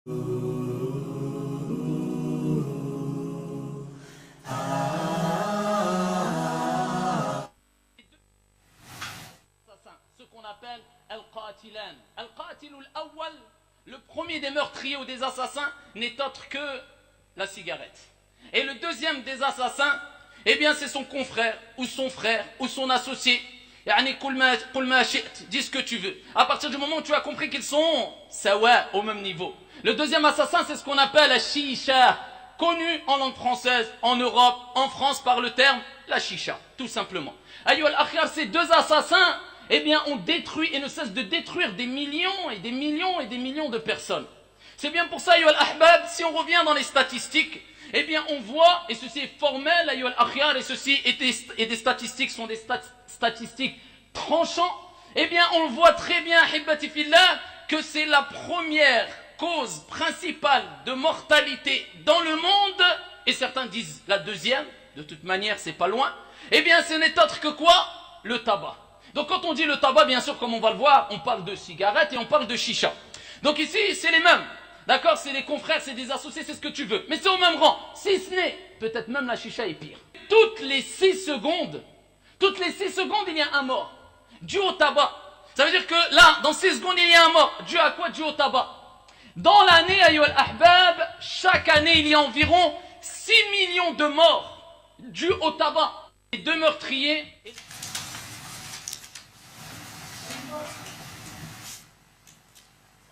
Ce qu'on appelle Al-Qatilan. Al-Qatilul Awwal, le premier des meurtriers ou des assassins, n'est autre que la cigarette. Et le deuxième des assassins, eh bien c'est son confrère, ou son frère, ou son associé. Dis ce que tu veux. À partir du moment où tu as compris qu'ils sont sawa, au même niveau. Le deuxième assassin, c'est ce qu'on appelle la chicha, connu en langue française, en Europe, en France par le terme la chicha, tout simplement. Ayyuhal akhiyar, ces deux assassins, eh bien, ont détruit et ne cessent de détruire des millions et des millions et des millions de personnes. C'est bien pour ça, ayyuhal ahbab, si on revient dans les statistiques, eh bien, on voit, et ceci est formel, ayyuhal akhiyar, et ceci et des statistiques sont des statistiques tranchants, eh bien, on le voit très bien, hibbati fillah, que c'est la première cause principale de mortalité dans le monde, et certains disent la deuxième, de toute manière, c'est pas loin, eh bien, ce n'est autre que quoi? Le tabac. Donc, quand on dit le tabac, bien sûr, comme on va le voir, on parle de cigarettes et on parle de chicha. Donc ici, c'est les mêmes. D'accord? C'est les confrères, c'est des associés, c'est ce que tu veux. Mais c'est au même rang. Si ce n'est, peut-être même la chicha est pire. Toutes les 6 secondes, il y a un mort. Dû au tabac. Ça veut dire que là, dans 6 secondes, il y a un mort. Dû à quoi? Dû au tabac. Dans l'année, ayyuhal ahbab, chaque année, il y a environ 6 millions de morts dus au tabac. Les deux meurtriers.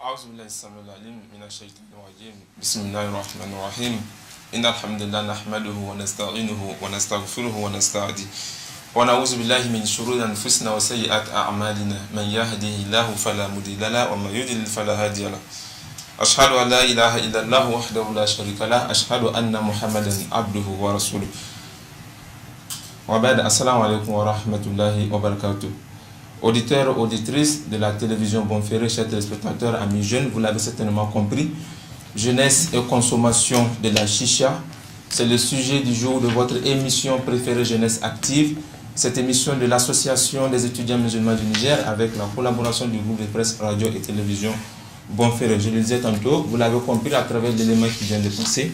أعوذ بالله السميع العليم من الشيطان الرجيم بسم الله الرحمن الرحيم إن الحمد لله نحمده ونستعينه ونستغفره ونستهديه ونعوذ بالله من شرور أنفسنا وسيئات أعمالنا من يهده الله فلا مضل له ومن يضلل فلا هادي له أشهد أن لا إله إلا الله وحده لا شريك له أشهد أن محمدا عبده ورسوله وبعد السلام عليكم ورحمة الله وبركاته. Auditeurs, auditrices de la télévision Bonferré, chers téléspectateurs, amis jeunes, vous l'avez certainement compris, jeunesse et consommation de la chicha, c'est le sujet du jour de votre émission préférée Jeunesse Active, cette émission de l'Association des étudiants musulmans du Niger avec la collaboration du groupe de presse radio et télévision Bonferré. Je le disais tantôt, vous l'avez compris à travers l'élément qui vient de passer,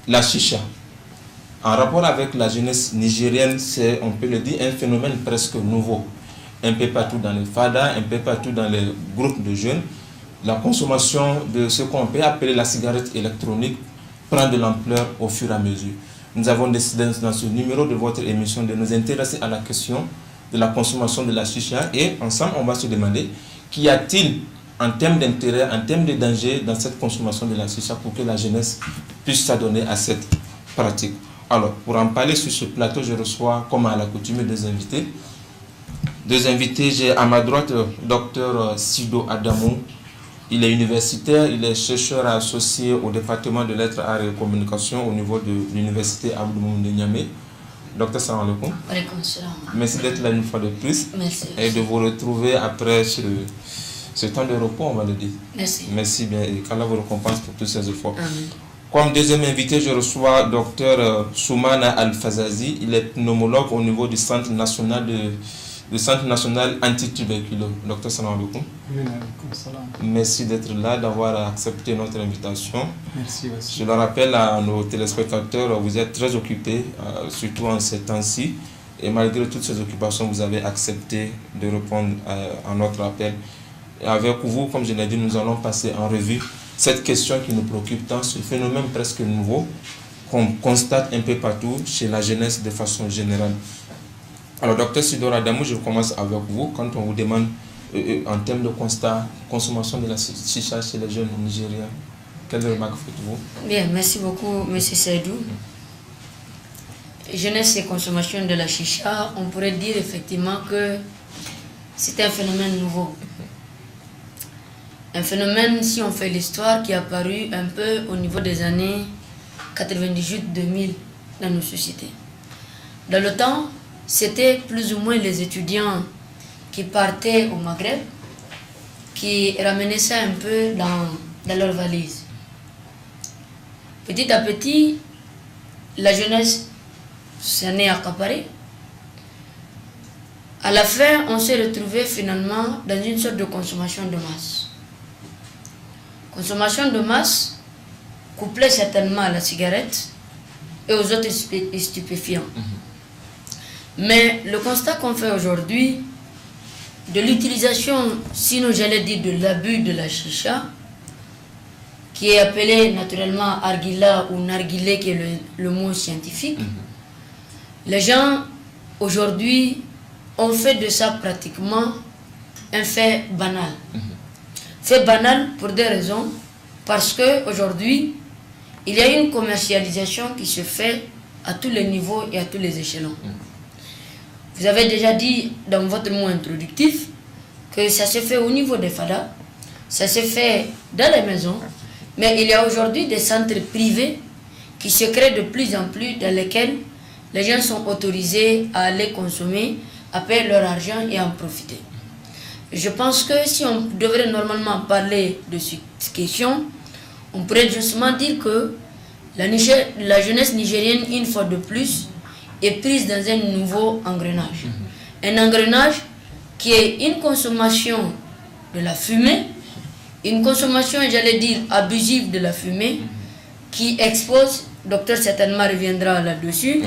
la chicha. En rapport avec la jeunesse nigérienne, c'est, on peut le dire, un phénomène presque nouveau. Un peu partout dans les fadas, un peu partout dans les groupes de jeunes, la consommation de ce qu'on peut appeler la cigarette électronique prend de l'ampleur au fur et à mesure. Nous avons décidé dans ce numéro de votre émission de nous intéresser à la question de la consommation de la chicha et ensemble on va se demander qu'y a-t-il en termes d'intérêt, en termes de danger dans cette consommation de la chicha pour que la jeunesse puisse s'adonner à cette pratique. Alors, pour en parler sur ce plateau, je reçois, comme à l'accoutumée, deux invités. J'ai à ma droite Dr Sido Adamou. Il est universitaire, il est chercheur associé au département de lettres, arts et communication au niveau de l'université Abdou Moumouni de Niamey. Docteur, salam alaikum. Merci d'être là une fois de plus. Merci. Et de vous retrouver après ce temps de repos, on va le dire. Merci. Merci bien et qu'Allah vous récompense pour tous ces efforts. Amen. Comme deuxième invité, je reçois Dr Soumana Al-Fazazi. Il est pneumologue au niveau du Centre national anti-tuberculose. Docteur, salam alaikum. Merci d'être là, d'avoir accepté notre invitation. Merci aussi. Je le rappelle à nos téléspectateurs, vous êtes très occupés, surtout en ces temps-ci. Et malgré toutes ces occupations, vous avez accepté de répondre à notre appel. Et avec vous, comme je l'ai dit, nous allons passer en revue cette question qui nous préoccupe tant, ce phénomène presque nouveau qu'on constate un peu partout chez la jeunesse de façon générale. Alors, docteur Sido Adamou, je commence avec vous. Quand on vous demande, en termes de constat, consommation de la chicha chez les jeunes nigériens, quelle remarque faites-vous? Bien, merci beaucoup, M. Seydou. Jeunesse et consommation de la chicha, on pourrait dire effectivement que c'est un phénomène nouveau. Un phénomène, si on fait l'histoire, qui est apparu un peu au niveau des années 98-2000 dans nos sociétés. Dans le temps, c'était plus ou moins les étudiants qui partaient au Maghreb, qui ramenaient ça un peu dans leur valise. Petit à petit, la jeunesse s'en est accaparée. À la fin, on s'est retrouvé finalement dans une sorte de consommation de masse. Consommation de masse, couplée certainement à la cigarette et aux autres stupéfiants. Mais le constat qu'on fait aujourd'hui de l'utilisation, sinon j'allais dire de l'abus de la chicha, qui est appelé naturellement argila ou narguilé, qui est le mot scientifique, les gens aujourd'hui ont fait de ça pratiquement un fait banal. Fait banal pour des raisons, parce qu'aujourd'hui, il y a une commercialisation qui se fait à tous les niveaux et à tous les échelons. Vous avez déjà dit dans votre mot introductif que ça se fait au niveau des fadas, ça se fait dans les maisons, mais il y a aujourd'hui des centres privés qui se créent de plus en plus, dans lesquels les gens sont autorisés à aller consommer, à payer leur argent et à en profiter. Je pense que si on devrait normalement parler de cette question, on pourrait justement dire que la jeunesse nigérienne, une fois de plus, est prise dans un nouveau engrenage. Un engrenage qui est une consommation de la fumée, une consommation, j'allais dire, abusive de la fumée, qui expose, le docteur certainement reviendra là-dessus,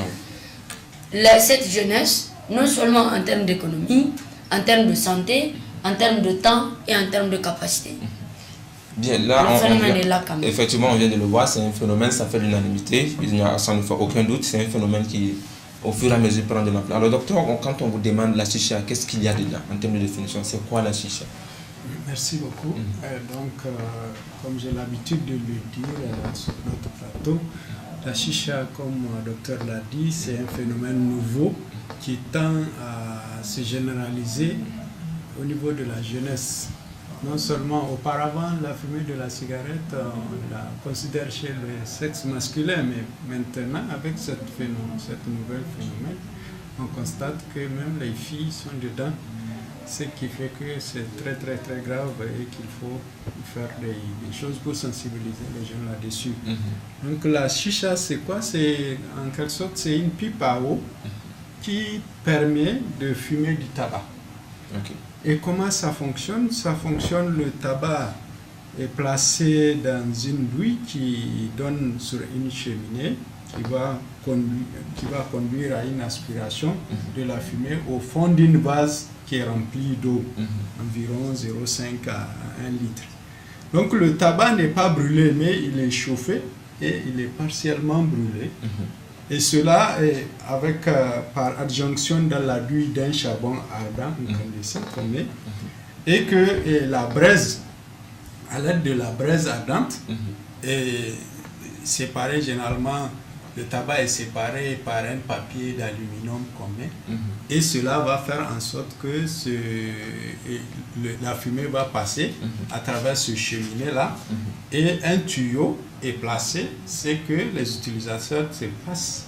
cette jeunesse, non seulement en termes d'économie, en termes de santé, en termes de temps et en termes de capacité. Bien, là, effectivement, on vient de le voir, c'est un phénomène, ça fait l'unanimité, il n'y a sans aucun doute, c'est un phénomène qui, au fur et à mesure, prend de l'ampleur. Alors, docteur, quand on vous demande la chicha, qu'est-ce qu'il y a dedans en termes de définition? C'est quoi la chicha? Merci beaucoup. Comme j'ai l'habitude de le dire sur notre plateau, la chicha, comme le docteur l'a dit, c'est un phénomène nouveau qui tend à se généraliser au niveau de la jeunesse. Non seulement auparavant, la fumée de la cigarette, on la considère chez le sexe masculin, mais maintenant, avec cette nouvelle phénomène, on constate que même les filles sont dedans, ce qui fait que c'est très très très grave et qu'il faut faire des choses pour sensibiliser les gens là-dessus. Donc la chicha, c'est quoi? C'est en quelque sorte, c'est une pipe à eau qui permet de fumer du tabac. Et comment ça fonctionne? Ça fonctionne, le tabac est placé dans une bouille qui donne sur une cheminée qui va conduire à une aspiration de la fumée au fond d'une vase qui est remplie d'eau, environ 0,5 à 1 litre. Donc le tabac n'est pas brûlé, mais il est chauffé et il est partiellement brûlé. Et cela est par adjonction dans la douille d'un charbon ardent, incandescent, et que la braise, à l'aide de la braise ardente, est séparée généralement, le tabac est séparé par un papier d'aluminium qu'on met, et cela va faire en sorte que la fumée va passer à travers ce cheminet-là, et un tuyau est placé, c'est que les utilisateurs se passent.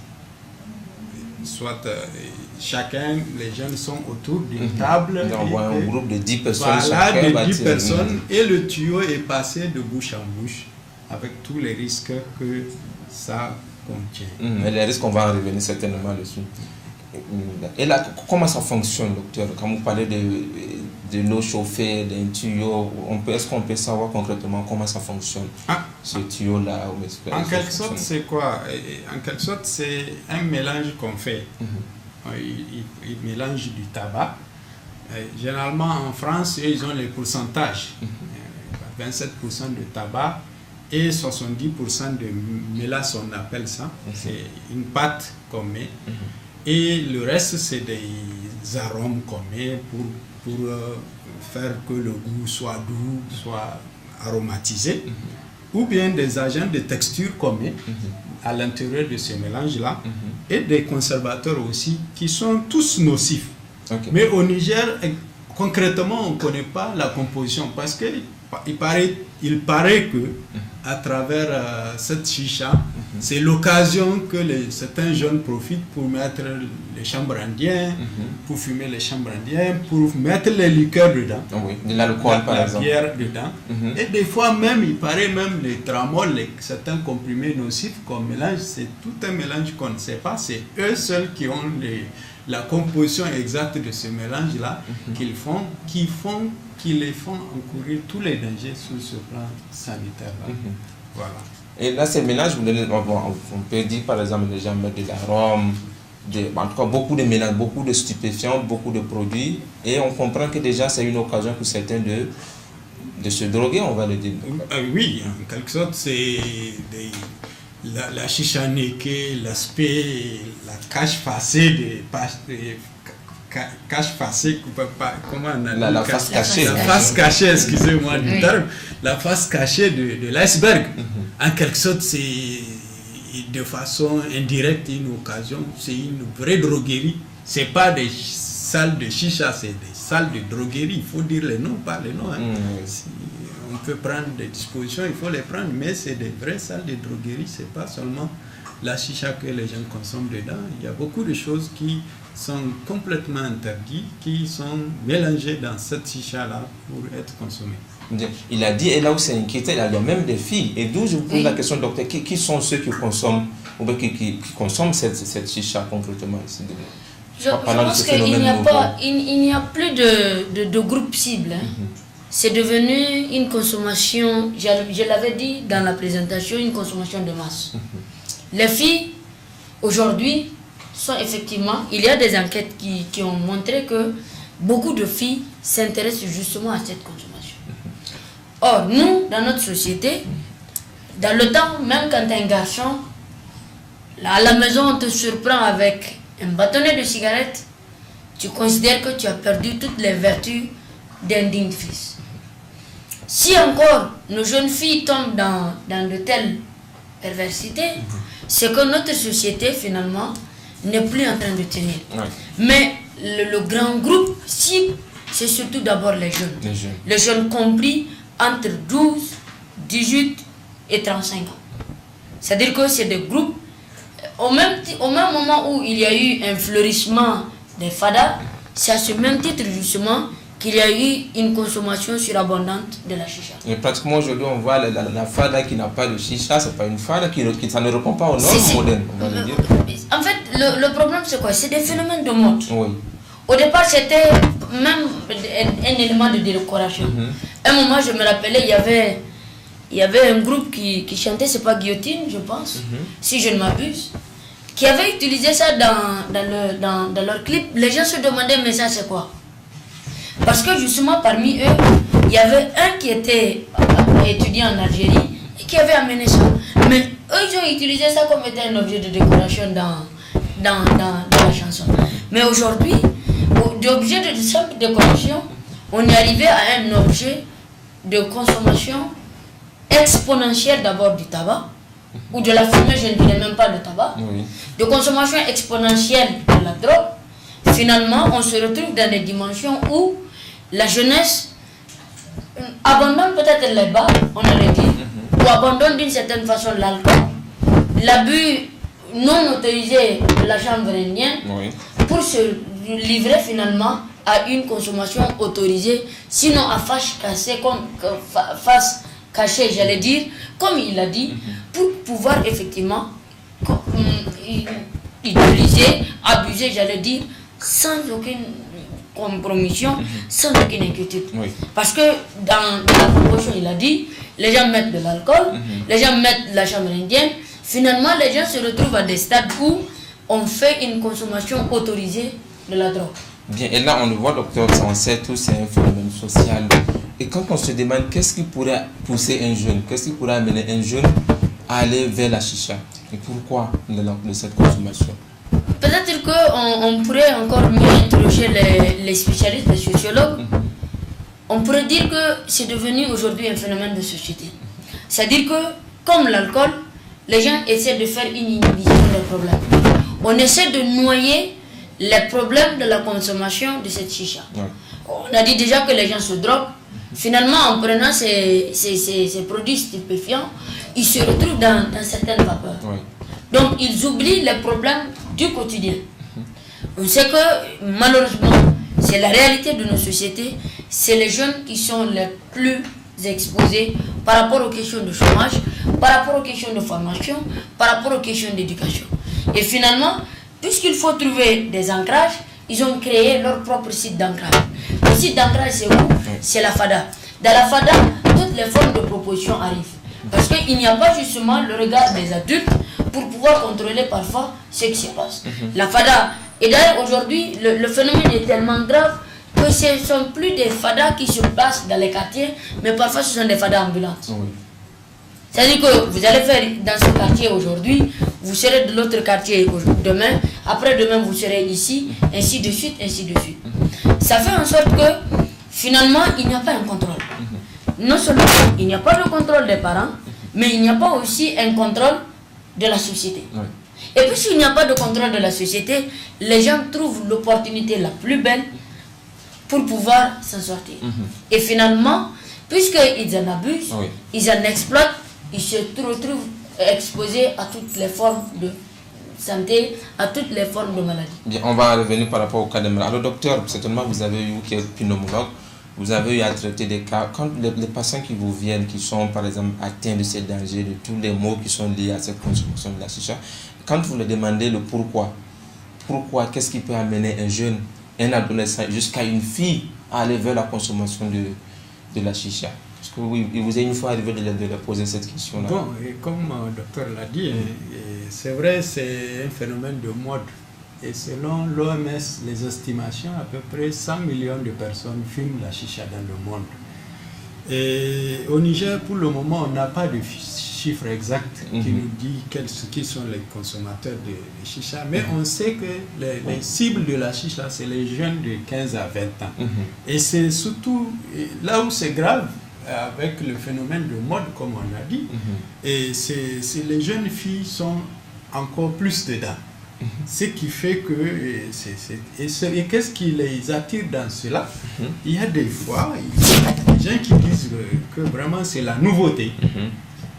Soit chacun, les jeunes sont autour d'une table. On voit un groupe de 10 personnes. Voilà, de 10 personnes, et le tuyau est passé de bouche en bouche, avec tous les risques que ça contient. Et les risques, on va en revenir certainement dessus. Et là, comment ça fonctionne, docteur? Quand vous parlez de l'eau chauffée, d'un tuyau, est-ce qu'on peut savoir concrètement comment ça fonctionne, ce tuyau-là? En quelque sorte, c'est quoi? En quelque sorte, c'est un mélange qu'on fait. Ils mélangent du tabac. Généralement, en France, ils ont les pourcentages. 27% de tabac et 70% de mélasse, on appelle ça. C'est une pâte qu'on met. Et le reste, c'est des arômes qu'on met pour faire que le goût soit doux, soit aromatisé. Ou bien des agents de texture qu'on met à l'intérieur de ce mélange-là. Et des conservateurs aussi, qui sont tous nocifs. Mais au Niger, concrètement, on ne connaît pas la composition, parce qu'il paraît que à travers cette chicha, c'est l'occasion que certains jeunes profitent pour mettre les chambres indiens, pour fumer les chambres indiens, pour mettre les liqueurs dedans, de l'alcool par exemple, la bière dedans, et des fois même, il paraît même les tramoles, certains comprimés nocifs qu'on mélange, c'est tout un mélange qu'on ne sait pas, c'est eux seuls qui ont la composition exacte de ce mélange-là qui les font encourir tous les dangers sur ce plan sanitaire-là. Voilà. Et là, ces mélanges, on peut dire par exemple, les gens mettent de l'arôme, en tout cas beaucoup de mélanges, beaucoup de stupéfiants, beaucoup de produits, et on comprend que déjà c'est une occasion pour certains de se droguer, on va le dire. Oui, en quelque sorte, c'est la chicha neke, l'aspect, la cache facée comment on a la face cachée. La face cachée, excusez-moi du terme, la face cachée de l'iceberg. En quelque sorte, c'est de façon indirecte une occasion, c'est une vraie droguerie. C'est pas des salles de chicha, c'est des salles de droguerie. Il faut dire les noms, pas les noms. Si on peut prendre des dispositions, il faut les prendre, mais c'est des vraies salles de droguerie. C'est pas seulement la chicha que les gens consomment dedans. Il y a beaucoup de choses qui sont complètement interdites, qui sont mélangées dans cette chicha-là pour être consommées. Il a dit, et là où c'est inquiété, il y a même des filles. Et d'où je vous pose la question, docteur, qui sont ceux qui consomment, ou bien qui consomment cette chicha concrètement ici? Je pense qu'il n'y a plus de groupe cible. C'est devenu une consommation, je l'avais dit dans la présentation, une consommation de masse. Les filles, aujourd'hui, sont effectivement, il y a des enquêtes qui ont montré que beaucoup de filles s'intéressent justement à cette consommation. Or, nous, dans notre société, dans le temps, même quand tu es un garçon, là, à la maison, on te surprend avec un bâtonnet de cigarette, tu considères que tu as perdu toutes les vertus d'un digne fils. Si encore nos jeunes filles tombent dans de telles perversités, c'est que notre société, finalement, n'est plus en train de tenir. Mais le grand groupe cible, c'est surtout d'abord les jeunes. Les jeunes compris entre 12, 18 et 35 ans. C'est-à-dire que c'est des groupes, au même moment où il y a eu un fleurissement des fadas, c'est à ce même titre justement qu'il y a eu une consommation surabondante de la chicha. Et pratiquement aujourd'hui on voit la fada qui n'a pas de chicha, c'est pas une fada ça ne répond pas aux normes modernes, on va le dire. En fait, le problème c'est quoi? C'est des phénomènes de mode. Oui. Au départ, c'était même un élément de décoration. Un moment, je me rappelais, il y avait un groupe qui chantait, c'est pas Guillotine, je pense, si je ne m'abuse, qui avait utilisé ça dans leur clip. Les gens se demandaient, mais ça c'est quoi? Parce que justement, parmi eux, il y avait un qui était étudiant en Algérie et qui avait amené ça. Mais eux, ils ont utilisé ça comme étant un objet de décoration dans la chanson. Mais aujourd'hui, d'objet de simple décoration, on est arrivé à un objet de consommation exponentielle d'abord du tabac, ou de la fumée, je ne dirais même pas de tabac, de consommation exponentielle de la drogue. Finalement, on se retrouve dans des dimensions où la jeunesse abandonne peut-être les bars, on allait dire, ou abandonne d'une certaine façon l'alcool, l'abus non autorisé de la chambre indienne, pour se livrer finalement à une consommation autorisée, sinon à face cachée, j'allais dire, comme il a dit, pour pouvoir effectivement utiliser, abuser, j'allais dire, sans aucune compromission, sans aucune inquiétude. Parce que dans la proposition, il a dit, les gens mettent de l'alcool, les gens mettent de la chambre indienne, finalement les gens se retrouvent à des stades où on fait une consommation autorisée de la drogue. Bien, et là on le voit, docteur, on sait tous, c'est un phénomène social. Et quand on se demande qu'est-ce qui pourrait pousser un jeune, qu'est-ce qui pourrait amener un jeune à aller vers la chicha, et pourquoi de cette consommation? Peut-être qu'on pourrait encore mieux interroger les spécialistes, les sociologues. On pourrait dire que c'est devenu aujourd'hui un phénomène de société. C'est-à-dire que, comme l'alcool, les gens essaient de faire une inhibition des problèmes. On essaie de noyer les problèmes de la consommation de cette chicha. On a dit déjà que les gens se droguent. Finalement, en prenant ces produits stupéfiants, ils se retrouvent dans certaines vapeurs. Donc, ils oublient les problèmes du quotidien. On sait que, malheureusement, c'est la réalité de nos sociétés, c'est les jeunes qui sont les plus exposés par rapport aux questions de chômage, par rapport aux questions de formation, par rapport aux questions d'éducation. Et finalement, puisqu'il faut trouver des ancrages, ils ont créé leur propre site d'ancrage. Le site d'ancrage, c'est où? C'est la FADA. Dans la FADA, toutes les formes de proposition arrivent. Parce qu'il n'y a pas justement le regard des adultes pour pouvoir contrôler parfois ce qui se passe. La FADA, et d'ailleurs aujourd'hui, le phénomène est tellement grave que ce ne sont plus des FADA qui se passent dans les quartiers, mais parfois ce sont des FADA ambulantes. Oui. C'est-à-dire que vous allez faire dans ce quartier aujourd'hui, vous serez de l'autre quartier demain, après-demain vous serez ici, ainsi de suite, ainsi de suite. Ça fait en sorte que finalement il n'y a pas un contrôle. Non seulement il n'y a pas de contrôle des parents, mais il n'y a pas aussi un contrôle de la société. Oui. Et puis s'il n'y a pas de contrôle de la société, les gens trouvent l'opportunité la plus belle pour pouvoir s'en sortir. Et finalement, puisqu'ils en abusent, oui, ils en exploitent, ils se retrouvent exposés à toutes les formes de santé, à toutes les formes de maladies. Bien, on va revenir par rapport au cas de maladie. Alors docteur, certainement vous avez eu, qui est pneumologue, vous avez eu à traiter des cas, quand les patients qui vous viennent, qui sont par exemple atteints de ces dangers, de tous les maux qui sont liés à cette consommation de la chicha, quand vous leur demandez le pourquoi, qu'est-ce qui peut amener un jeune, un adolescent, jusqu'à une fille à aller vers la consommation de la chicha? Parce que oui, il vous est une fois arrivé de leur poser cette question-là. Bon, et comme le docteur l'a dit, c'est vrai, c'est un phénomène de mode. Et selon l'OMS, les estimations, à peu près 100 millions de personnes fument la chicha dans le monde. Et au Niger, pour le moment, on n'a pas de chiffre exact qui nous dit qui sont les consommateurs de chicha, mais on sait que les cibles de la chicha, c'est les jeunes de 15 à 20 ans. Et c'est surtout là où c'est grave, avec le phénomène de mode, comme on a dit, et c'est les jeunes filles sont encore plus dedans. Ce qui fait que... Et qu'est-ce qui les attire dans cela? Il y a des fois, des gens qui disent que vraiment c'est la nouveauté.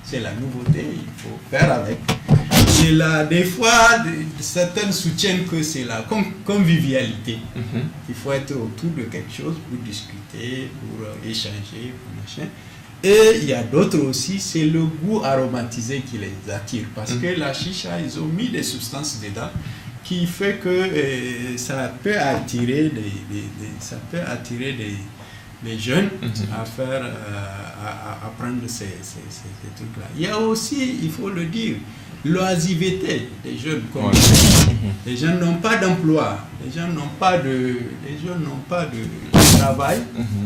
C'est la nouveauté, il faut faire avec. Et là, des fois, certains soutiennent que c'est la convivialité. Il faut être autour de quelque chose pour discuter, pour échanger, pour machin. Et il y a d'autres aussi, c'est le goût aromatisé qui les attire. Parce que la chicha, ils ont mis des substances dedans qui fait que ça peut attirer les jeunes à faire, à prendre ces trucs-là. Il y a aussi, il faut le dire, l'oisiveté des jeunes. Comme les jeunes n'ont pas d'emploi, les jeunes n'ont pas de travail,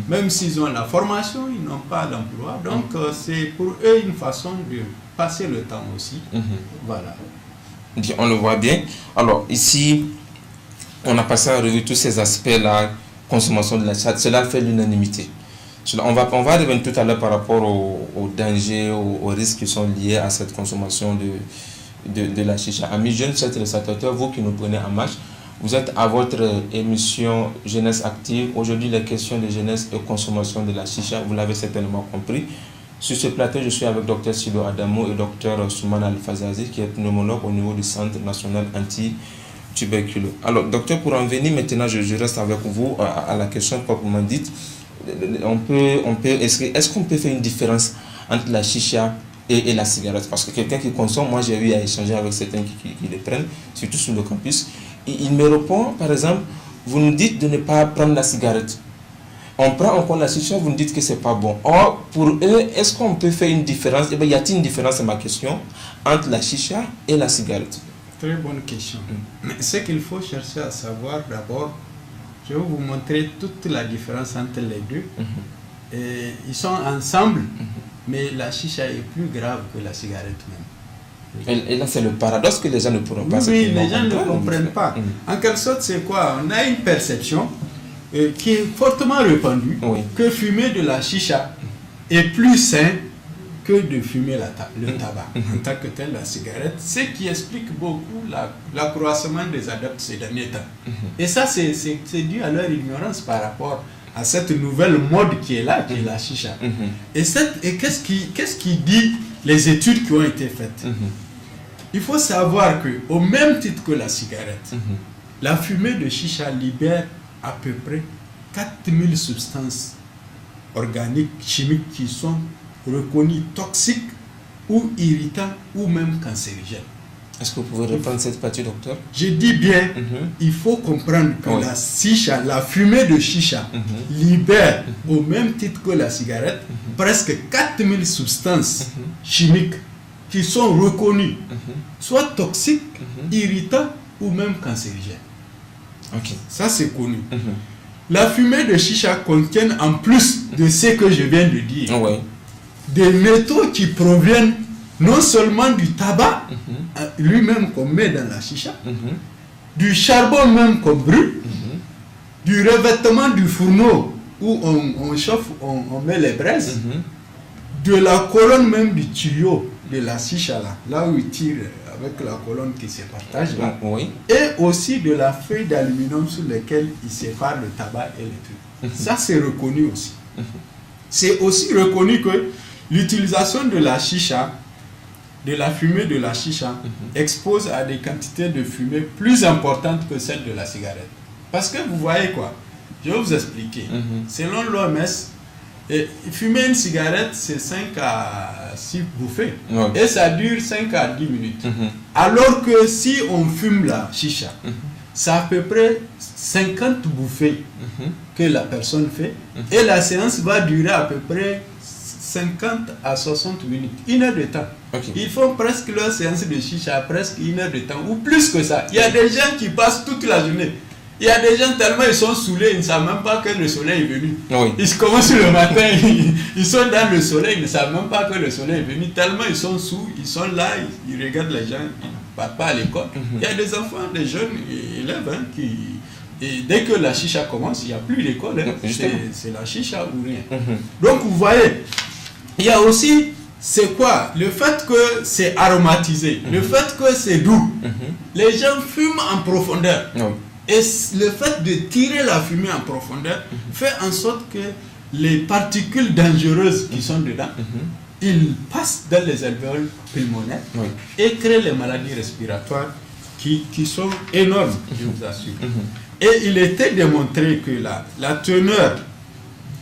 même s'ils ont la formation, ils n'ont pas d'emploi. Donc c'est pour eux une façon de passer le temps aussi. Voilà. On le voit bien. Alors ici, on a passé à revue tous ces aspects-là, consommation de la chicha, cela fait l'unanimité. On va revenir tout à l'heure par rapport aux dangers, aux risques qui sont liés à cette consommation de la chicha. Amis jeunes, chers téléspectateurs, vous qui nous prenez en marche, vous êtes à votre émission Jeunesse Active. Aujourd'hui, les questions de jeunesse et consommation de la chicha, vous l'avez certainement compris. Sur ce plateau, je suis avec Dr Sido Adamo et Dr Soumana Al-Fazazi, qui est pneumologue au niveau du Centre national anti-tuberculeux. Alors, docteur, pour en venir maintenant, je reste avec vous à la question proprement dite. Est-ce qu'on peut faire une différence entre la chicha et la cigarette? Parce que quelqu'un qui consomme, moi j'ai eu à échanger avec certains qui les prennent, surtout sur le campus. Il me répond, par exemple, vous nous dites de ne pas prendre la cigarette. On prend encore la chicha, vous nous dites que c'est pas bon. Or, pour eux, est-ce qu'on peut faire une différence? Eh bien, y a-t-il une différence, c'est ma question, entre la chicha et la cigarette? Très bonne question. Mais ce qu'il faut chercher à savoir d'abord, je vais vous montrer toute la différence entre les deux. Et ils sont ensemble, mais la chicha est plus grave que la cigarette même. Et là, c'est le paradoxe que les gens ne pourront pas. Oui, les gens ne comprennent pas. En quelque sorte, c'est quoi? On a une perception qui est fortement répandue que fumer de la chicha est plus sain que de fumer le tabac. En tant que tel, la cigarette, ce qui explique beaucoup l'accroissement des adeptes ces derniers temps. Et ça, c'est dû à leur ignorance par rapport à cette nouvelle mode qui est là, qui est la chicha. Et qu'est-ce qui dit les études qui ont été faites? Il faut savoir qu'au même titre que la cigarette, la fumée de chicha libère à peu près 4000 substances organiques, chimiques qui sont reconnues toxiques ou irritants ou même cancérigènes. Est-ce que vous pouvez reprendre cette partie, docteur? Je dis bien, il faut comprendre que Oui. la chicha, la fumée de chicha, libère, au même titre que la cigarette, presque 4000 substances chimiques qui sont reconnues, soit toxiques, irritantes ou même cancérigènes. Ok. Ça, c'est connu. La fumée de chicha contient, en plus de ce que je viens de dire, Oui. des métaux qui proviennent non seulement du tabac lui-même qu'on met dans la chicha, du charbon même qu'on brûle, du revêtement du fourneau où on chauffe, on met les braises, de la colonne même du tuyau de la chicha là où il tire avec la colonne qui se partage là, Oui. et aussi de la feuille d'aluminium sur laquelle il sépare le tabac et les trucs. Ça, c'est reconnu aussi. C'est aussi reconnu que l'utilisation de la chicha, de la fumée de la chicha, expose à des quantités de fumée plus importantes que celles de la cigarette. Parce que vous voyez quoi? Je vais vous expliquer. Selon l'OMS, fumer une cigarette, c'est 5 à 6 bouffées. Ouais. Et ça dure 5 à 10 minutes. Alors que si on fume la chicha, c'est à peu près 50 bouffées que la personne fait. Et la séance va durer à peu près 50 à 60 minutes. 1 heure de temps. Ok. Ils font presque leur séance de chicha, presque 1 heure de temps, ou plus que ça. Il y a des gens qui passent toute la journée. Il y a des gens tellement ils sont saoulés, ils ne savent même pas que le soleil est venu. Oui. Ils commencent le matin, ils sont dans le soleil, ils ne savent même pas que le soleil est venu. Tellement ils sont sous, ils sont là, ils regardent les gens, ils ne partent pas à l'école. Il y a des enfants, des jeunes élèves qui... Et dès que la chicha commence, il n'y a plus d'école. C'est la chicha ou rien. Donc vous voyez, il y a aussi, c'est quoi? Le fait que c'est aromatisé, le fait que c'est doux. Les gens fument en profondeur. Oui. Et le fait de tirer la fumée en profondeur fait en sorte que les particules dangereuses qui sont dedans, ils passent dans les alvéoles pulmonaires et créent les maladies respiratoires qui sont énormes, je vous assure. Et il était démontré que la teneur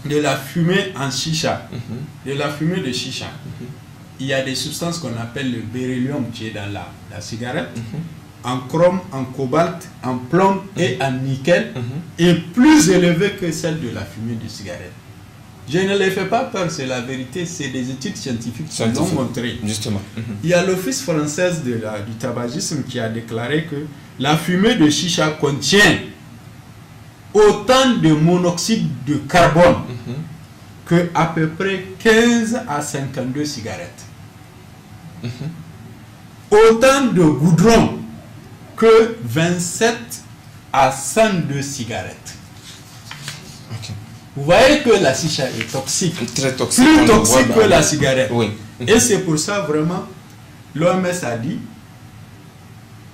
de la fumée en chicha, de la fumée de chicha, il y a des substances qu'on appelle le beryllium qui est dans la cigarette, en chrome, en cobalt, en plomb et en nickel, est plus élevée que celle de la fumée de cigarette. Je ne les fais pas peur, c'est la vérité, c'est des études scientifiques qui l'ont montré. Justement. Il y a l'Office français du tabagisme qui a déclaré que la fumée de chicha contient autant de monoxyde de carbone que à peu près 15 à 52 cigarettes. Autant de goudron que 27 à 102 cigarettes. Ok. Vous voyez que la chicha est toxique. Très toxique. Plus toxique que la cigarette. Oui. Et c'est pour ça vraiment, l'OMS a dit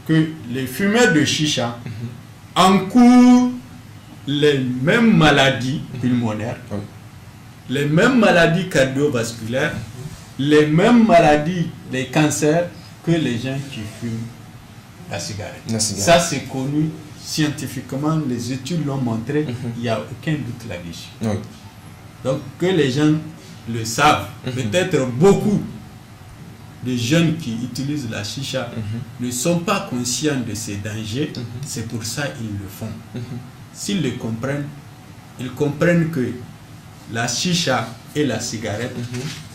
que les fumeurs de chicha encourent les mêmes maladies pulmonaires, les mêmes maladies cardiovasculaires, les mêmes maladies, les cancers que les gens qui fument la cigarette. Ça, c'est connu scientifiquement, les études l'ont montré, il n'y a aucun doute là-dessus. Oui. Donc, que les gens le savent, peut-être beaucoup de jeunes qui utilisent la chicha ne sont pas conscients de ces dangers, c'est pour ça qu'ils le font. S'ils le comprennent, ils comprennent que la chicha et la cigarette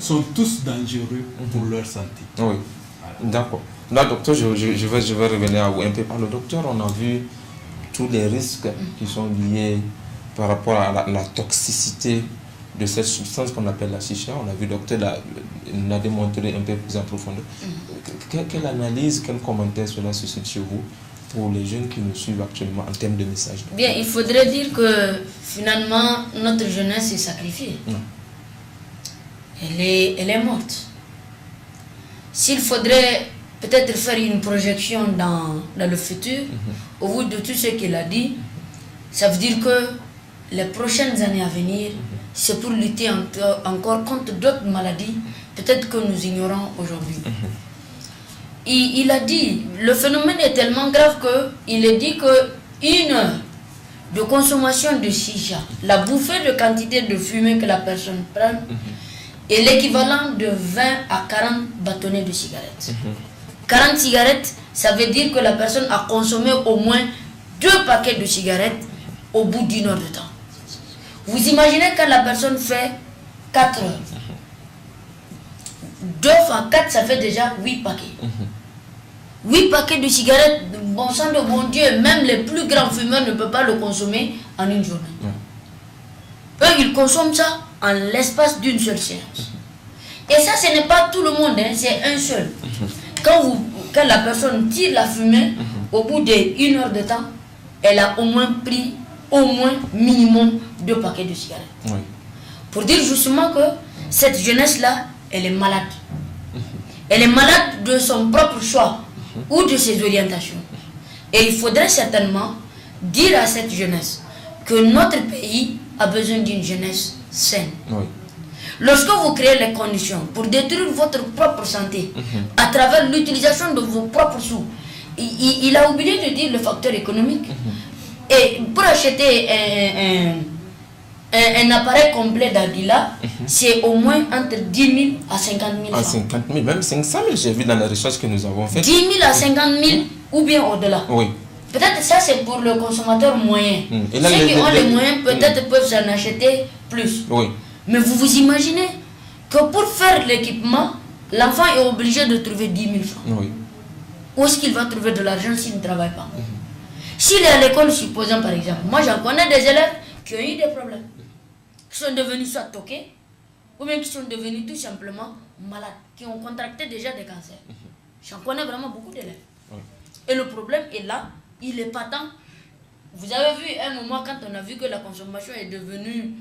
sont tous dangereux pour leur santé. Oui, d'accord. Là, docteur, je vais revenir à vous un peu. Par le docteur, on a vu tous les risques qui sont liés par rapport à la toxicité de cette substance qu'on appelle la chicha. On a vu le docteur l'a démontré un peu plus en profondeur. Quelle analyse, quel commentaire cela suscite chez vous pour les jeunes qui nous suivent actuellement en termes de message? Bien, il faudrait dire que finalement, notre jeunesse est sacrifiée. Elle est morte. S'il faudrait peut-être faire une projection dans le futur, au bout de tout ce qu'il a dit, ça veut dire que les prochaines années à venir, c'est pour lutter encore contre d'autres maladies, peut-être que nous ignorons aujourd'hui. Il a dit, le phénomène est tellement grave qu'il est dit qu'une heure de consommation de chicha, la bouffée de quantité de fumée que la personne prend, est l'équivalent de 20 à 40 bâtonnets de cigarettes. 40 cigarettes, ça veut dire que la personne a consommé au moins 2 paquets de cigarettes au bout d'1 heure de temps. Vous imaginez quand la personne fait 4 heures. 2 fois 4, ça fait déjà 8 paquets. 8 paquets de cigarettes, bon sang de bon Dieu, même les plus grands fumeurs ne peuvent pas le consommer en une journée. Eux, ils consomment ça en l'espace d'une seule séance. Et ça, ce n'est pas tout le monde, hein, c'est un seul. Quand la personne tire la fumée, au bout d'1 heure de temps, elle a au moins pris minimum 2 paquets de cigarettes. Oui. Pour dire justement que cette jeunesse-là, elle est malade. Elle est malade de son propre choix ou de ses orientations. Et il faudrait certainement dire à cette jeunesse que notre pays a besoin d'une jeunesse saine. Oui. Lorsque vous créez les conditions pour détruire votre propre santé à travers l'utilisation de vos propres sous, il a oublié de dire le facteur économique. Et pour acheter un appareil complet d'Ardila, c'est au moins entre 10 000 à 50 000 francs. 50 000, même 500 000, j'ai vu dans les recherches que nous avons faites. 10 000 à 50 000 ou bien au-delà. Oui. Peut-être ça c'est pour le consommateur moyen. Ceux qui ont les moyens peut-être peuvent s'en acheter plus. Oui. Mais vous imaginez que pour faire l'équipement, l'enfant est obligé de trouver 10 000 francs. Oui. Où est-ce qu'il va trouver de l'argent s'il ne travaille pas? S'il est à l'école, supposons par exemple, moi j'en connais des élèves qui ont eu des problèmes, qui sont devenus soit toqués, ou bien qui sont devenus tout simplement malades, qui ont contracté déjà des cancers. J'en connais vraiment beaucoup d'élèves. Oui. Et le problème est là, il est patent. Vous avez vu un moment quand on a vu que la consommation est devenue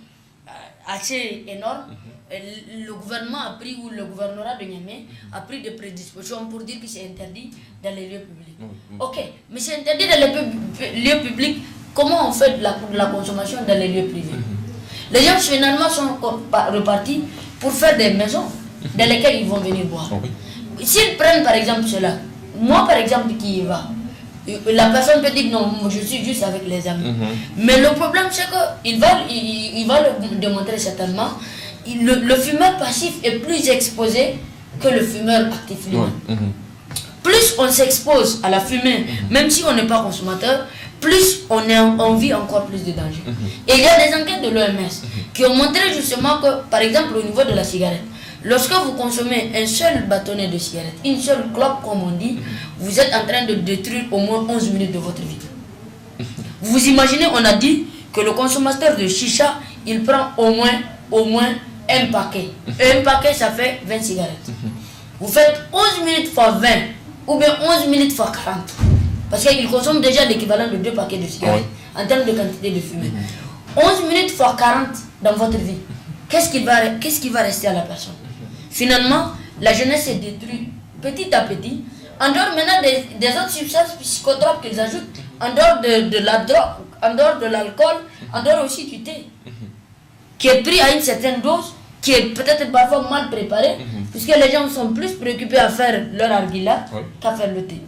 assez énorme, le gouvernement a pris, ou le gouvernorat de Niamey a pris des prédispositions pour dire que c'est interdit dans les lieux publics. Ok, mais c'est interdit dans les lieux publics, comment on fait de la consommation dans les lieux privés? Les gens finalement sont repartis pour faire des maisons dans lesquelles ils vont venir boire. S'ils prennent par exemple cela, moi par exemple qui y va, la personne peut dire non, je suis juste avec les amis. Mais le problème c'est qu'il va le démontrer certainement, le fumeur passif est plus exposé que le fumeur actif. Plus on s'expose à la fumée, même si on n'est pas consommateur, plus on vit encore plus de danger. Et il y a des enquêtes de l'OMS qui ont montré justement que, par exemple au niveau de la cigarette, lorsque vous consommez un seul bâtonnet de cigarette, une seule clope comme on dit, vous êtes en train de détruire au moins 11 minutes de votre vie. Vous imaginez, on a dit que le consommateur de chicha, il prend au moins un paquet. Et un paquet, ça fait 20 cigarettes. Vous faites 11 minutes fois 20, ou bien 11 minutes fois 40. Parce qu'il consomme déjà l'équivalent de 2 paquets de cigarettes en termes de quantité de fumée. 11 minutes fois 40 dans votre vie. Qu'est-ce qui va rester à la personne? Finalement, la jeunesse est détruite petit à petit. En dehors maintenant des autres substances psychotropes qu'ils ajoutent, en dehors de la drogue, en dehors de l'alcool, en dehors aussi du thé, qui est pris à une certaine dose, qui est peut-être parfois mal préparé, puisque les gens sont plus préoccupés à faire leur arguila qu'à faire le thé.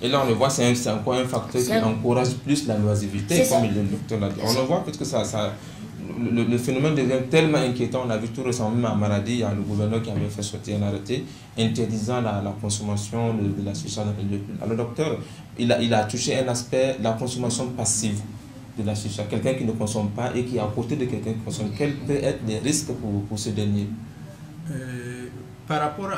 Et là, on le voit, c'est encore un facteur qui encourage plus la loisivité, comme le docteur l'a dit. On le voit parce que le phénomène devient tellement inquiétant. On a vu tout récemment, même à Maradi, il y a le gouverneur qui avait fait sortir un arrêté interdisant la consommation de la chicha dans les lieux publics. Alors, le docteur, il a touché un aspect, la consommation passive de la chicha. Quelqu'un qui ne consomme pas et qui est à côté de quelqu'un qui consomme. Quels peuvent être les risques pour ce dernier? Par rapport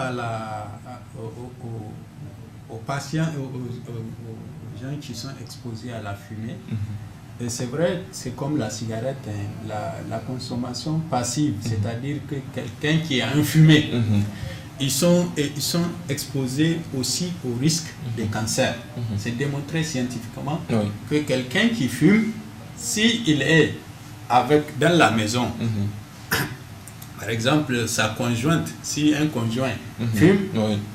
aux patients, aux gens qui sont exposés à la fumée, c'est vrai, c'est comme la cigarette, la consommation passive, c'est-à-dire que quelqu'un qui a un fumé, ils sont exposés aussi au risque de cancer. C'est démontré scientifiquement que quelqu'un qui fume, s'il est dans la maison, par exemple sa conjointe, si un conjoint fume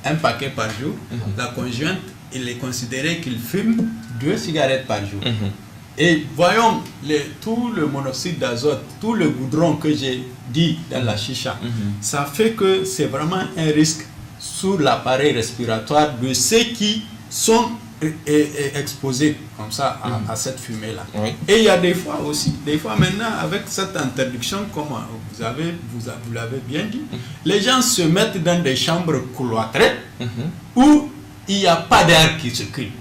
un paquet par jour, la conjointe, il est considéré qu'il fume 2 cigarettes par jour. Et voyons tout le monoxyde d'azote, tout le goudron que j'ai dit dans la chicha, ça fait que c'est vraiment un risque sur l'appareil respiratoire de ceux qui sont exposés comme ça à cette fumée-là. Et il y a des fois maintenant, avec cette interdiction, comme vous l'avez bien dit, les gens se mettent dans des chambres cloîtrées où il n'y a pas d'air qui circule.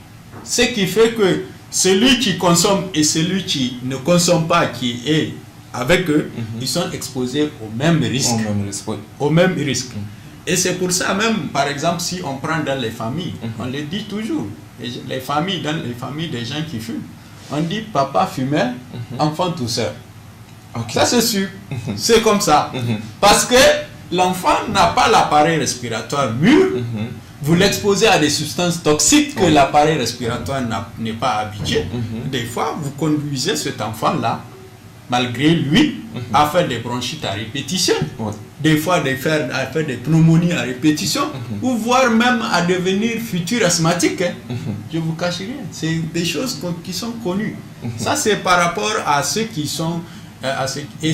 Ce qui fait que celui qui consomme et celui qui ne consomme pas, qui est avec eux, ils sont exposés au même risque. Au même risque. Et c'est pour ça même, par exemple, si on prend dans les familles, on le dit toujours, les familles, dans les familles des gens qui fument, on dit papa fumait, enfant tousseur. Ça c'est sûr, c'est comme ça. Parce que l'enfant n'a pas l'appareil respiratoire mûr, vous l'exposez à des substances toxiques que l'appareil respiratoire n'est pas habitué. Des fois, vous conduisez cet enfant-là, malgré lui, à faire des bronchites à répétition, des fois à faire des pneumonies à répétition, ou voire même à devenir futur asthmatique. Je vous cache rien, c'est des choses qui sont connues. Ça c'est par rapport à ceux qui sont... et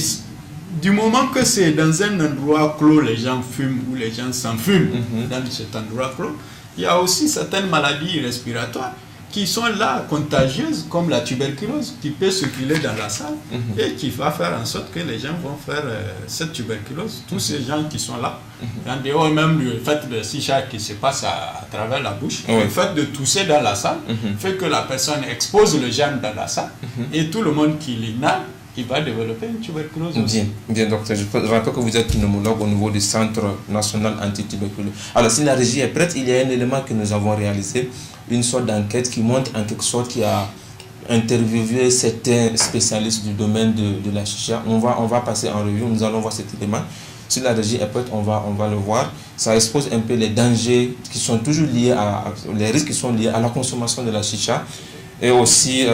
du moment que c'est dans un endroit clos, les gens fument ou les gens s'enfument dans cet endroit clos, il y a aussi certaines maladies respiratoires qui sont là, contagieuses, comme la tuberculose, qui peut circuler dans la salle et qui va faire en sorte que les gens vont faire cette tuberculose. Tous ces gens qui sont là, en dehors même du fait de chicha qui se passe à travers la bouche, le fait de tousser dans la salle fait que la personne expose le germe dans la salle et tout le monde qui l'inhale, il va développer une tuberculose aussi. Bien, docteur. Je rappelle que vous êtes pneumologue au niveau du Centre national anti-tuberculose. Alors, si la régie est prête, il y a un élément que nous avons réalisé, une sorte d'enquête qui montre en quelque sorte qu'il y a interviewé certains spécialistes du domaine de la chicha. On va passer en revue, nous allons voir cet élément. Si la régie est prête, on va le voir. Ça expose un peu les dangers qui sont toujours liés les risques qui sont liés à la consommation de la chicha et aussi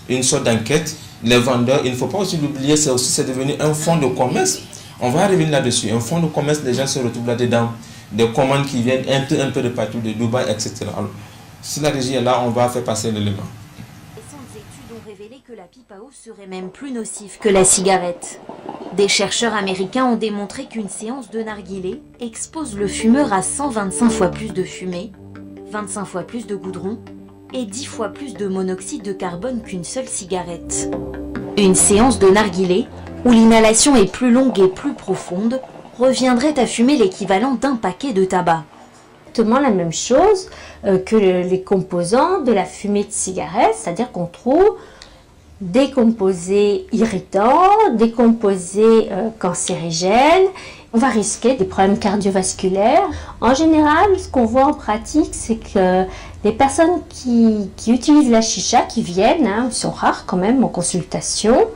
une sorte d'enquête. Les vendeurs, il ne faut pas aussi l'oublier, c'est devenu un fonds de commerce. On va revenir là-dessus. Un fonds de commerce, les gens se retrouvent là-dedans. Des commandes qui viennent un peu de partout, de Dubaï, etc. Alors, si la régie est là, on va faire passer l'élément. Récentes études ont révélé que la pipe à eau serait même plus nocive que la cigarette. Des chercheurs américains ont démontré qu'une séance de narguilé expose le fumeur à 125 fois plus de fumée, 25 fois plus de goudron et 10 fois plus de monoxyde de carbone qu'une seule cigarette. Une séance de narguilé, où l'inhalation est plus longue et plus profonde, reviendrait à fumer l'équivalent d'un paquet de tabac. Exactement la même chose que les composants de la fumée de cigarette, c'est-à-dire qu'on trouve des composés irritants, des composés cancérigènes. On va risquer des problèmes cardiovasculaires. En général, ce qu'on voit en pratique, c'est que les personnes qui utilisent la chicha, qui viennent, sont rares quand même en consultation,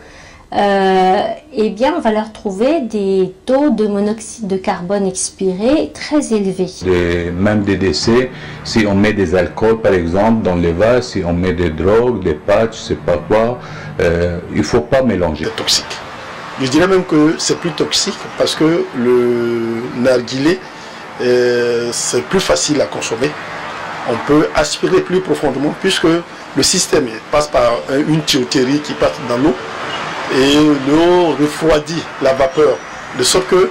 eh bien, on va leur trouver des taux de monoxyde de carbone expiré très élevés. Même des décès, si on met des alcools par exemple dans les vases, si on met des drogues, des patchs, je sais pas quoi, il ne faut pas mélanger. C'est toxique. Je dirais même que c'est plus toxique parce que le narguilé, c'est plus facile à consommer. On peut aspirer plus profondément puisque le système passe par une tuyauterie qui passe dans l'eau et l'eau refroidit la vapeur de sorte que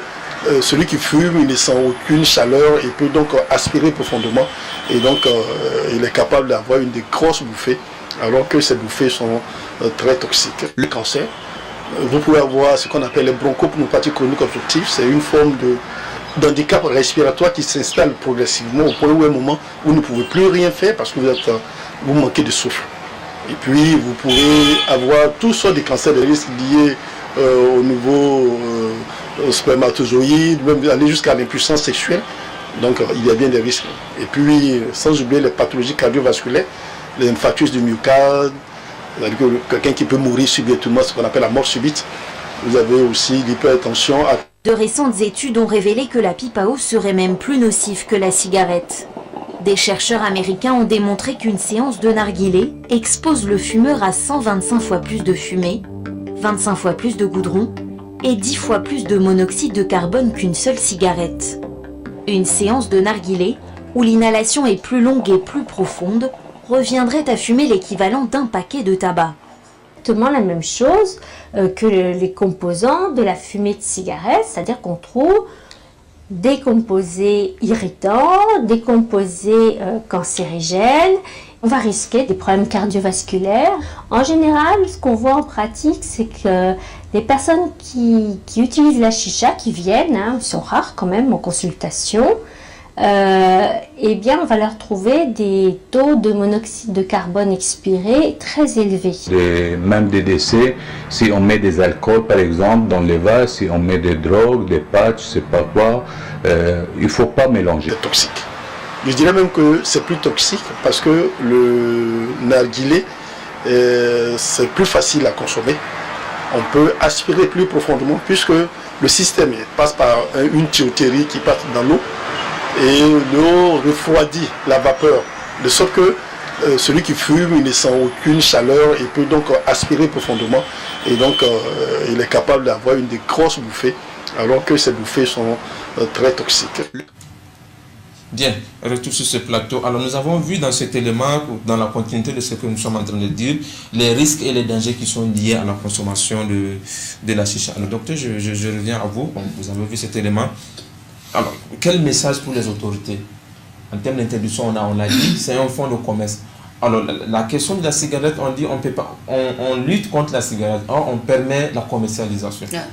celui qui fume, il ne sent aucune chaleur et peut donc aspirer profondément et donc il est capable d'avoir une des grosses bouffées alors que ces bouffées sont très toxiques. Le cancer, vous pouvez avoir ce qu'on appelle les bronchopneumopathie chronique obstructive, c'est une forme d'handicap respiratoire qui s'installe progressivement au point où à un moment vous ne pouvez plus rien faire parce que vous manquez de souffle. Et puis vous pourrez avoir toutes sortes de cancers de risque liés au niveau spermatozoïde, même aller jusqu'à l'impuissance sexuelle. Donc il y a bien des risques. Et puis sans oublier les pathologies cardiovasculaires, les infarctus du myocarde, quelqu'un qui peut mourir subitement, ce qu'on appelle la mort subite. Vous avez aussi l'hypertension. De récentes études ont révélé que la pipe à eau serait même plus nocive que la cigarette. Des chercheurs américains ont démontré qu'une séance de narguilé expose le fumeur à 125 fois plus de fumée, 25 fois plus de goudron et 10 fois plus de monoxyde de carbone qu'une seule cigarette. Une séance de narguilé, où l'inhalation est plus longue et plus profonde, reviendrait à fumer l'équivalent d'un paquet de tabac. Exactement la même chose que les composants de la fumée de cigarette, c'est-à-dire qu'on trouve des composés irritants, des composés cancérigènes. On va risquer des problèmes cardiovasculaires. En général, ce qu'on voit en pratique, c'est que les personnes qui utilisent la chicha, qui viennent, sont rares quand même en consultation, eh bien, on va leur trouver des taux de monoxyde de carbone expiré très élevés. Même des décès, si on met des alcools par exemple dans les vases, si on met des drogues, des patchs, je sais pas quoi, il ne faut pas mélanger. C'est toxique. Je dirais même que c'est plus toxique parce que le narguilé, c'est plus facile à consommer. On peut aspirer plus profondément puisque le système passe par une tuyauterie qui passe dans l'eau et l'eau refroidit la vapeur, de sorte que celui qui fume, il ne sent aucune chaleur et peut donc aspirer profondément et donc il est capable d'avoir une des grosses bouffées alors que ces bouffées sont très toxiques. Bien, retour sur ce plateau. Alors nous avons vu dans cet élément, dans la continuité de ce que nous sommes en train de dire, les risques et les dangers qui sont liés à la consommation de la chicha. Alors docteur, je reviens à vous. Vous avez vu cet élément. Alors, quel message pour les autorités? En termes d'interdiction, on l'a dit, c'est un fonds de commerce. Alors la question de la cigarette, on dit on lutte contre la cigarette, on permet la commercialisation. Yeah.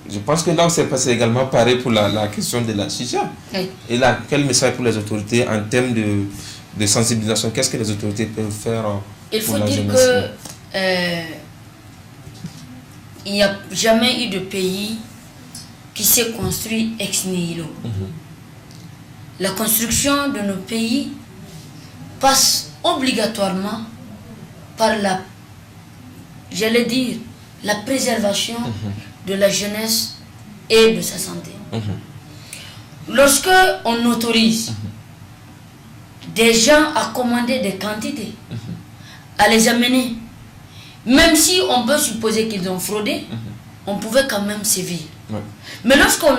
Je pense que là, c'est passé également pareil pour la question de la chicha. Oui. Et là, quel message pour les autorités en termes de sensibilisation? Qu'est-ce que les autorités peuvent faire Il faut dire que il n'y a jamais eu de pays qui s'est construit ex nihilo. La construction de nos pays passe obligatoirement par la préservation de la jeunesse et de sa santé. Lorsque on autorise des gens à commander des quantités, à les amener, même si on peut supposer qu'ils ont fraudé, on pouvait quand même sévir. Mais lorsqu'on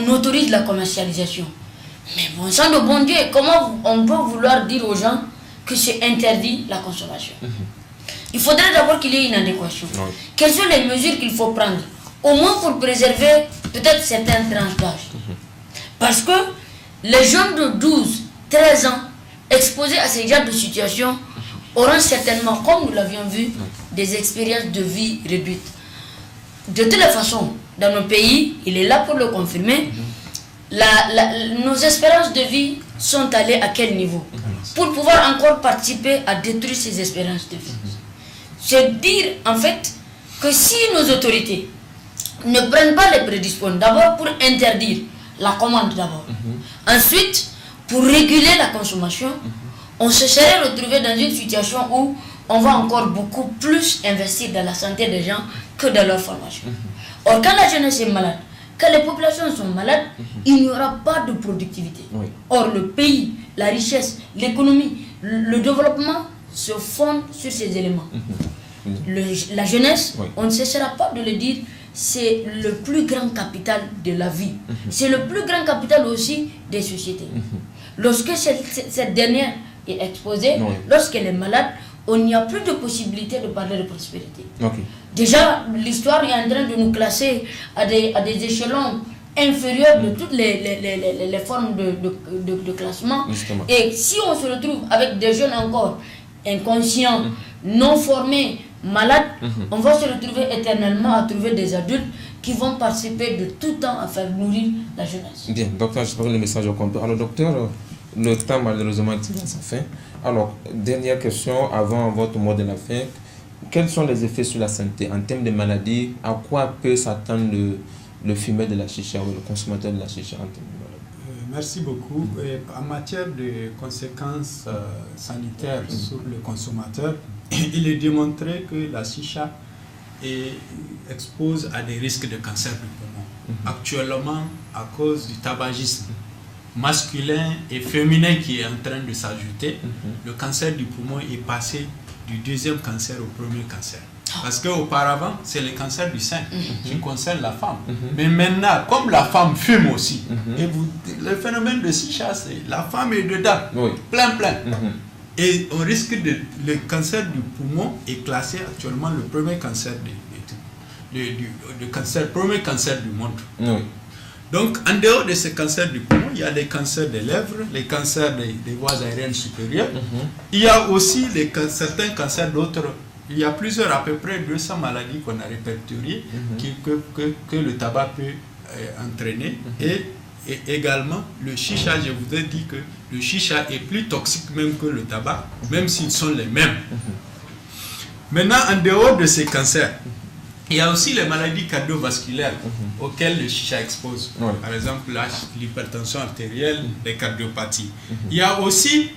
autorise la commercialisation, mais bon sang de bon Dieu, comment on peut vouloir dire aux gens que c'est interdit la consommation? Il faudrait d'abord qu'il y ait une adéquation. Quelles sont les mesures qu'il faut prendre? Au moins pour préserver peut-être certaines tranches d'âge. Parce que les jeunes de 12, 13 ans exposés à ces genres de situations auront certainement, comme nous l'avions vu, des expériences de vie réduites. De toutes les façons, dans nos pays, il est là pour le confirmer, nos espérances de vie sont allées à quel niveau? Pour pouvoir encore participer à détruire ces espérances de vie. C'est dire en fait que si nos autorités ne prennent pas les prédispositions, d'abord pour interdire la commande d'abord, ensuite pour réguler la consommation, on se serait retrouvé dans une situation où on va encore beaucoup plus investir dans la santé des gens que dans leur formation. Or quand la jeunesse est malade, quand les populations sont malades, il n'y aura pas de productivité. Or le pays, la richesse, l'économie, le développement se fondent sur ces éléments. La jeunesse, on ne cessera pas de le dire, c'est le plus grand capital de la vie. C'est le plus grand capital aussi des sociétés. Lorsque cette dernière est exposée, lorsqu'elle est malade, on n'y a plus de possibilité de parler de prospérité. Déjà, l'histoire est en train de nous classer à des échelons inférieurs de toutes les formes de classement. Justement. Et si on se retrouve avec des jeunes encore inconscients, non formés, malades, on va se retrouver éternellement à trouver des adultes qui vont participer de tout temps à faire nourrir la jeunesse. Bien, docteur, j'espère que le message est compris. Alors, docteur, le temps malheureusement tire à sa fin. Alors, dernière question avant votre mot de la fin. Quels sont les effets sur la santé en termes de maladies? À quoi peut s'attendre le fumeur de la chicha ou le consommateur de la chicha en termes de maladies? Merci beaucoup. En matière de conséquences sanitaires sur le consommateur, il est démontré que la chicha expose à des risques de cancer du poumon. Actuellement, à cause du tabagisme masculin et féminin qui est en train de s'ajouter, le cancer du poumon est passé du deuxième cancer au premier cancer. Parce qu'auparavant, c'est le cancer du sein qui concerne la femme. Mais maintenant, comme la femme fume aussi, et le phénomène de chicha, c'est la femme est dedans, plein. Et on risque de... Le cancer du poumon est classé actuellement le premier cancer premier cancer du monde. Donc, en dehors de ce cancer du poumon, il y a les cancers des lèvres, les cancers des voies aériennes supérieures. Il y a aussi certains cancers d'autres. Il y a plusieurs, à peu près 200 maladies qu'on a répertoriées que le tabac peut entraîner. Et Et également, le chicha, je vous ai dit que le chicha est plus toxique même que le tabac, même s'ils sont les mêmes. Maintenant, en dehors de ces cancers, il y a aussi les maladies cardiovasculaires auxquelles le chicha expose. Par exemple, l'hypertension artérielle, les cardiopathies. Il y a aussi,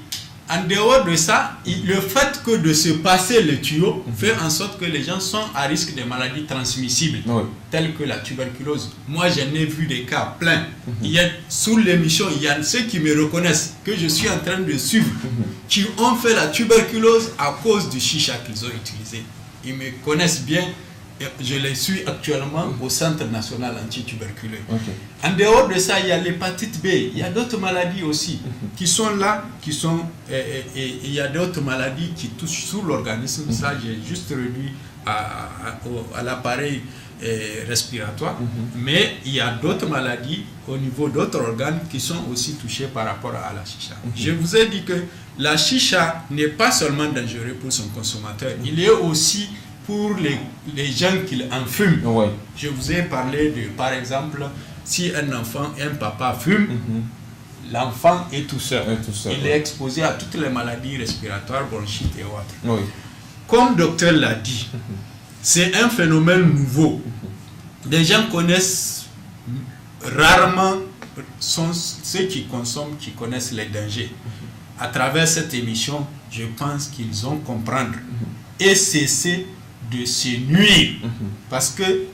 en dehors de ça, le fait que de se passer le tuyau fait en sorte que les gens sont à risque de maladies transmissibles, telles que la tuberculose. Moi, j'en ai vu des cas pleins. Il y a, sous l'émission, il y a ceux qui me reconnaissent que je suis en train de suivre, qui ont fait la tuberculose à cause du chicha qu'ils ont utilisé. Ils me connaissent bien. Je les suis actuellement au Centre national anti-tuberculeux. En dehors de ça, il y a l'hépatite B. Il y a d'autres maladies aussi qui sont là, et il y a d'autres maladies qui touchent sur l'organisme. Ça, j'ai juste réduit à l'appareil respiratoire. Mais il y a d'autres maladies au niveau d'autres organes qui sont aussi touchés par rapport à la chicha. Je vous ai dit que la chicha n'est pas seulement dangereux pour son consommateur, il est aussi pour les gens qui en fument. Je vous ai parlé de, par exemple, si un enfant, un papa fume, l'enfant est tout seul. Il est exposé à toutes les maladies respiratoires, bronchites et autres. Comme le docteur l'a dit, c'est un phénomène nouveau. Les gens connaissent rarement, ceux qui consomment, qui connaissent les dangers. À travers cette émission, je pense qu'ils ont comprendre et cesser de se nuire, parce que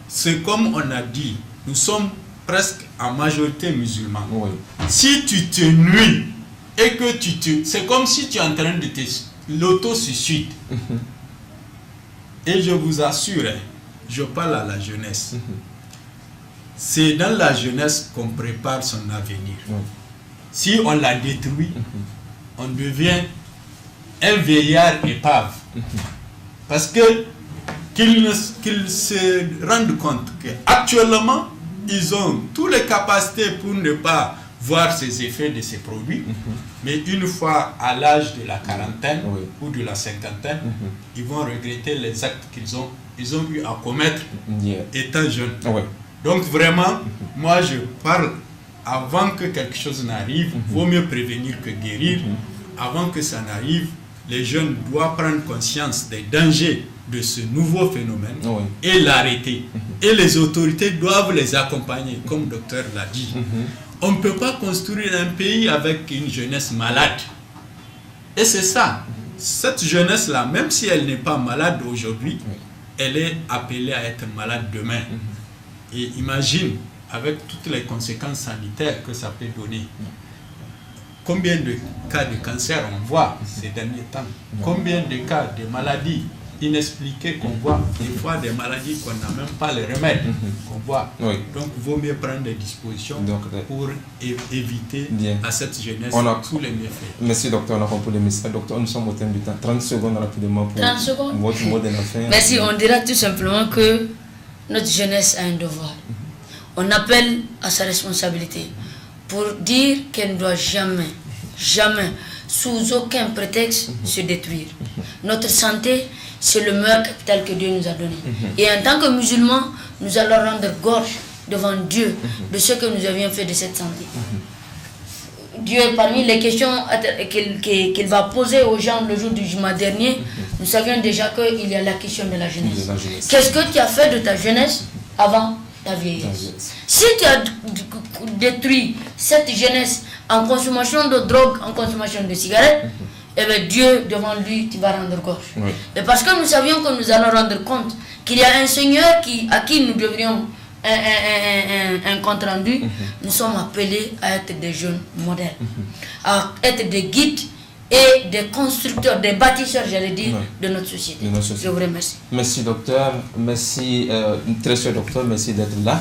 c'est comme on a dit, nous sommes presque en majorité musulmans. Si tu te nuis et que c'est comme si tu es en train de l'auto-suicide. Et je vous assure, je parle à la jeunesse, c'est dans la jeunesse qu'on prépare son avenir. Si on la détruit, on devient un vieillard épave. Parce que qu'ils se rendent compte qu'actuellement, ils ont toutes les capacités pour ne pas voir ces effets de ces produits, mais une fois à l'âge de la quarantaine ou de la cinquantaine, ils vont regretter les actes qu'ils ont eu à commettre étant jeunes. Donc vraiment, moi je parle, avant que quelque chose n'arrive, il vaut mieux prévenir que guérir. Avant que ça n'arrive, les jeunes doivent prendre conscience des dangers de ce nouveau phénomène et l'arrêter. Et les autorités doivent les accompagner, comme le docteur l'a dit. On ne peut pas construire un pays avec une jeunesse malade. Et c'est ça. Cette jeunesse-là, même si elle n'est pas malade aujourd'hui, elle est appelée à être malade demain. Et imagine, avec toutes les conséquences sanitaires que ça peut donner, combien de cas de cancer on voit ces derniers temps? Combien de cas de maladies inexpliquées qu'on voit? Des fois des maladies qu'on n'a même pas les remèdes qu'on voit. Donc il vaut mieux prendre des dispositions pour éviter à cette jeunesse tous les méfaits. Merci docteur, on a compris le message. Docteur, nous sommes au thème du temps. 30 secondes rapidement pour 30 secondes. Votre mot de la fin. Merci, on dira tout simplement que notre jeunesse a un devoir. On appelle à sa responsabilité pour dire qu'elle ne doit jamais, sous aucun prétexte, se détruire. Notre santé, c'est le meilleur capital que Dieu nous a donné. Et en tant que musulmans, nous allons rendre gorge devant Dieu de ce que nous avions fait de cette santé. Dieu, parmi les questions qu'il va poser aux gens le jour du Juma dernier, nous savions déjà qu'il y a la question de la jeunesse. Qu'est-ce que tu as fait de ta jeunesse avant ta vieillesse? Si tu as détruit cette jeunesse en consommation de drogue, en consommation de cigarettes, eh bien Dieu, devant lui, tu vas rendre gorge. Et parce que nous savions que nous allons rendre compte qu'il y a un Seigneur à qui nous devrions un compte rendu, nous sommes appelés à être des jeunes modèles, à être des guides et des constructeurs, des bâtisseurs, j'allais dire, de notre société. Je vous remercie. Merci docteur, merci très cher docteur, merci d'être là.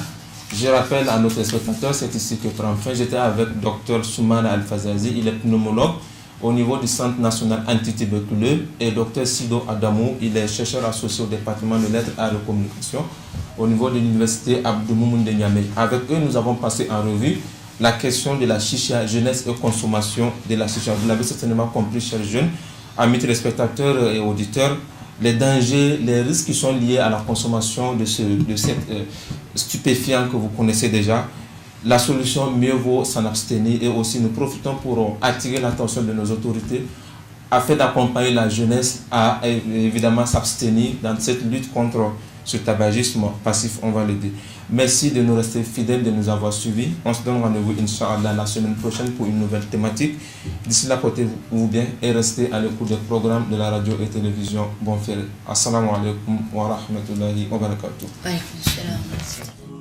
Je rappelle à nos spectateurs, c'est ici que prend fin. J'étais avec docteur Soumana Al-Fazazi, il est pneumologue au niveau du Centre national antituberculeux, et docteur Sido Adamou, il est chercheur associé au département de lettres, arts et communication au niveau de l'université Abdou Moumoun de Niamey. Avec eux, nous avons passé en revue la question de la chicha, jeunesse et consommation de la chicha. Vous l'avez certainement compris, chers jeunes, amis téléspectateurs et auditeurs, les dangers, les risques qui sont liés à la consommation de cet stupéfiant que vous connaissez déjà. la solution, mieux vaut s'en abstenir. Et aussi, nous profitons pour attirer l'attention de nos autorités afin d'accompagner la jeunesse à évidemment s'abstenir dans cette lutte contre ce tabagisme passif, on va le dire. Merci de nous rester fidèles, de nous avoir suivis. On se donne rendez-vous, Inch'Allah, la semaine prochaine pour une nouvelle thématique. D'ici là, portez-vous bien et restez à l'écoute des programmes de la radio et télévision Bonferré. Assalamu alaikum wa rahmatullahi wa barakatuh. Wa alaikum salam.